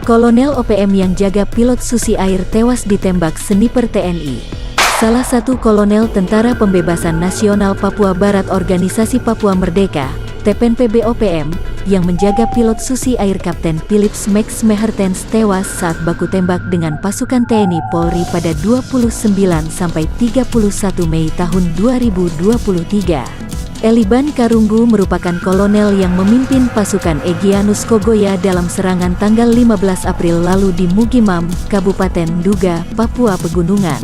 Kolonel OPM yang jaga pilot Susi Air tewas ditembak sniper TNI. Salah satu kolonel Tentara Pembebasan Nasional Papua Barat Organisasi Papua Merdeka, TPNPB OPM, yang menjaga pilot Susi Air Kapten Philips Max Mehertens tewas saat baku tembak dengan pasukan TNI Polri pada 29–31 Mei tahun 2023. Eliban Karunggu merupakan kolonel yang memimpin pasukan Egyanus Kogoya dalam serangan tanggal 15 April lalu di Mugimam, Kabupaten Nduga, Papua Pegunungan.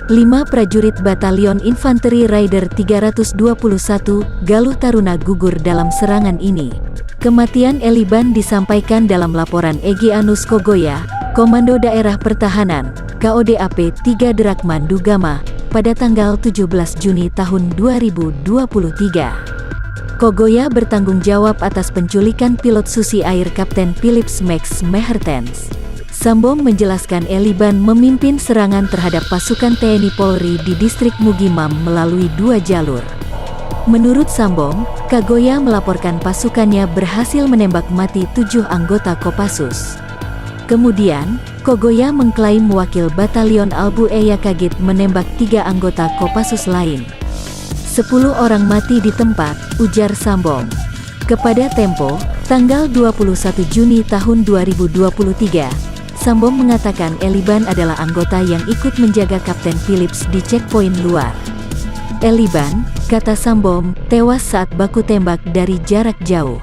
5 prajurit Batalion Infanteri Raider 321, Galuh Taruna gugur dalam serangan ini. Kematian Eliban disampaikan dalam laporan Egyanus Kogoya, Komando Daerah Pertahanan, KODAP 3 Derakman Dugama, pada tanggal 17 Juni tahun 2023. Kogoya bertanggung jawab atas penculikan pilot Susi Air Kapten Philips Max Mehertens. Sambong menjelaskan Eliban memimpin serangan terhadap pasukan TNI Polri di distrik Mugimam melalui 2 jalur. Menurut Sambong, Kogoya melaporkan pasukannya berhasil menembak mati 7 anggota Kopassus. Kemudian, Kogoya mengklaim wakil Batalion Albu Eya Kagit menembak 3 anggota Kopassus lain. 10 orang mati di tempat, ujar Sambong. Kepada Tempo, tanggal 21 Juni tahun 2023, Sambong mengatakan Eliban adalah anggota yang ikut menjaga Kapten Philips di checkpoint luar. Eliban, kata Sambong, tewas saat baku tembak dari jarak jauh.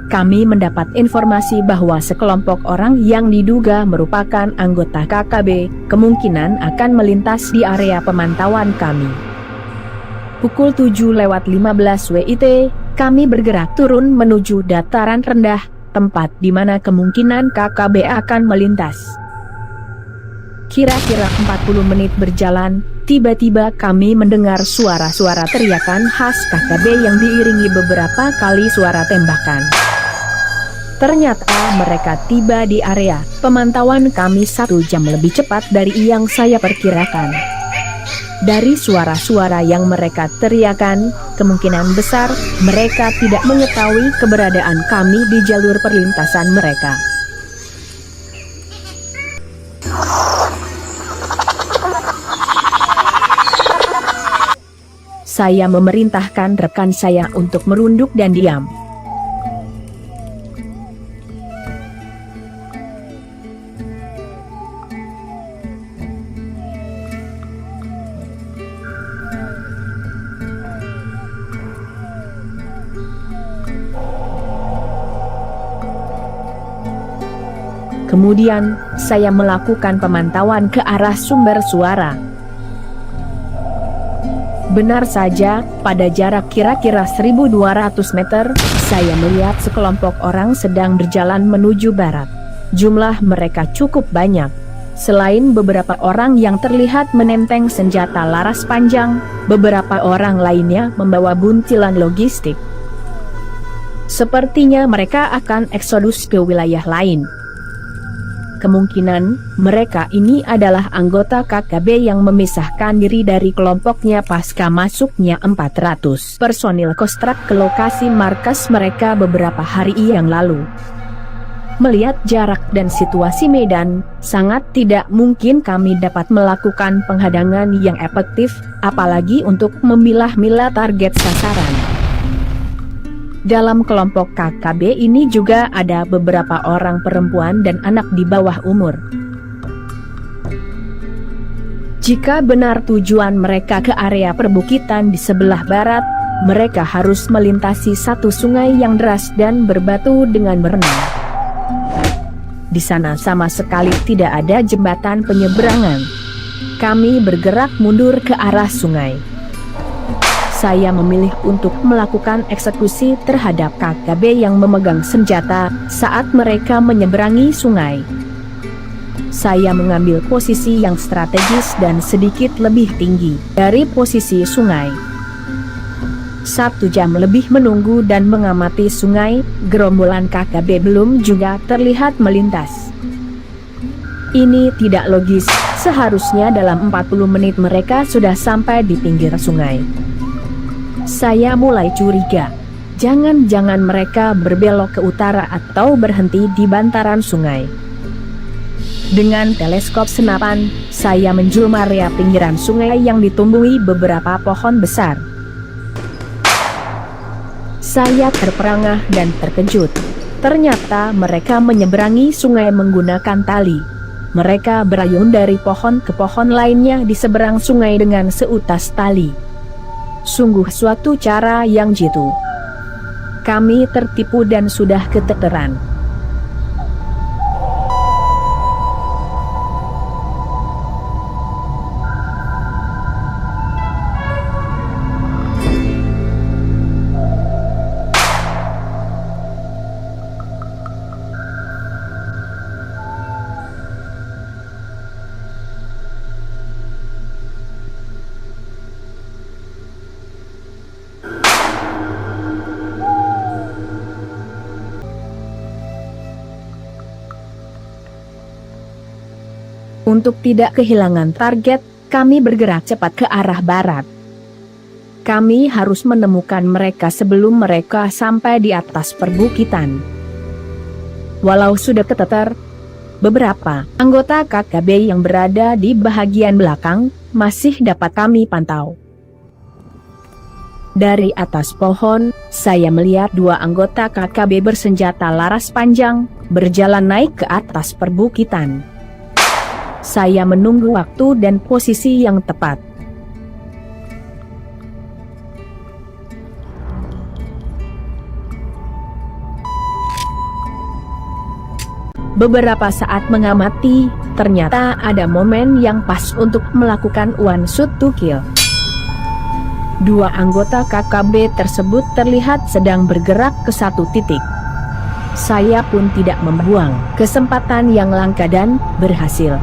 Kami mendapat informasi bahwa sekelompok orang yang diduga merupakan anggota KKB kemungkinan akan melintas di area pemantauan kami. Pukul 7:15 WIT, kami bergerak turun menuju dataran rendah, tempat di mana kemungkinan KKB akan melintas. Kira-kira 40 menit berjalan, tiba-tiba kami mendengar suara-suara teriakan khas KKB yang diiringi beberapa kali suara tembakan. Ternyata mereka tiba di area pemantauan kami 1 jam lebih cepat dari yang saya perkirakan. Dari suara-suara yang mereka teriakan, kemungkinan besar mereka tidak mengetahui keberadaan kami di jalur perlintasan mereka. Saya memerintahkan rekan saya untuk merunduk dan diam. Kemudian, saya melakukan pemantauan ke arah sumber suara. Benar saja, pada jarak kira-kira 1.200 meter, saya melihat sekelompok orang sedang berjalan menuju barat. Jumlah mereka cukup banyak. Selain beberapa orang yang terlihat menenteng senjata laras panjang, beberapa orang lainnya membawa buntilan logistik. Sepertinya mereka akan eksodus ke wilayah lain. Kemungkinan mereka ini adalah anggota KKB yang memisahkan diri dari kelompoknya pasca masuknya 400 personil Kostrad ke lokasi markas mereka beberapa hari yang lalu. Melihat jarak dan situasi medan, sangat tidak mungkin kami dapat melakukan penghadangan yang efektif, apalagi untuk memilah-milah target sasaran. Dalam kelompok KKB ini juga ada beberapa orang perempuan dan anak di bawah umur. Jika benar tujuan mereka ke area perbukitan di sebelah barat, mereka harus melintasi satu sungai yang deras dan berbatu dengan berenang. Di sana sama sekali tidak ada jembatan penyeberangan. Kami bergerak mundur ke arah sungai. Saya memilih untuk melakukan eksekusi terhadap KKB yang memegang senjata saat mereka menyeberangi sungai. Saya mengambil posisi yang strategis dan sedikit lebih tinggi dari posisi sungai. 1 jam lebih menunggu dan mengamati sungai, gerombolan KKB belum juga terlihat melintas. Ini tidak logis, seharusnya dalam 40 menit mereka sudah sampai di pinggir sungai. Saya mulai curiga, jangan-jangan mereka berbelok ke utara atau berhenti di bantaran sungai. Dengan teleskop senapan, saya menjulur area pinggiran sungai yang ditumbuhi beberapa pohon besar. Saya terperangah dan terkejut. Ternyata mereka menyeberangi sungai menggunakan tali. Mereka berayun dari pohon ke pohon lainnya di seberang sungai dengan seutas tali. Sungguh suatu cara yang jitu. Kami tertipu dan sudah keteteran. Untuk tidak kehilangan target, kami bergerak cepat ke arah barat. Kami harus menemukan mereka sebelum mereka sampai di atas perbukitan. Walau sudah keteter, beberapa anggota KKB yang berada di bahagian belakang masih dapat kami pantau. Dari atas pohon, saya melihat 2 anggota KKB bersenjata laras panjang berjalan naik ke atas perbukitan. Saya menunggu waktu dan posisi yang tepat. Beberapa saat mengamati, ternyata ada momen yang pas untuk melakukan one shot to kill. 2 anggota KKB tersebut terlihat sedang bergerak ke satu titik. Saya pun tidak membuang kesempatan yang langka dan berhasil.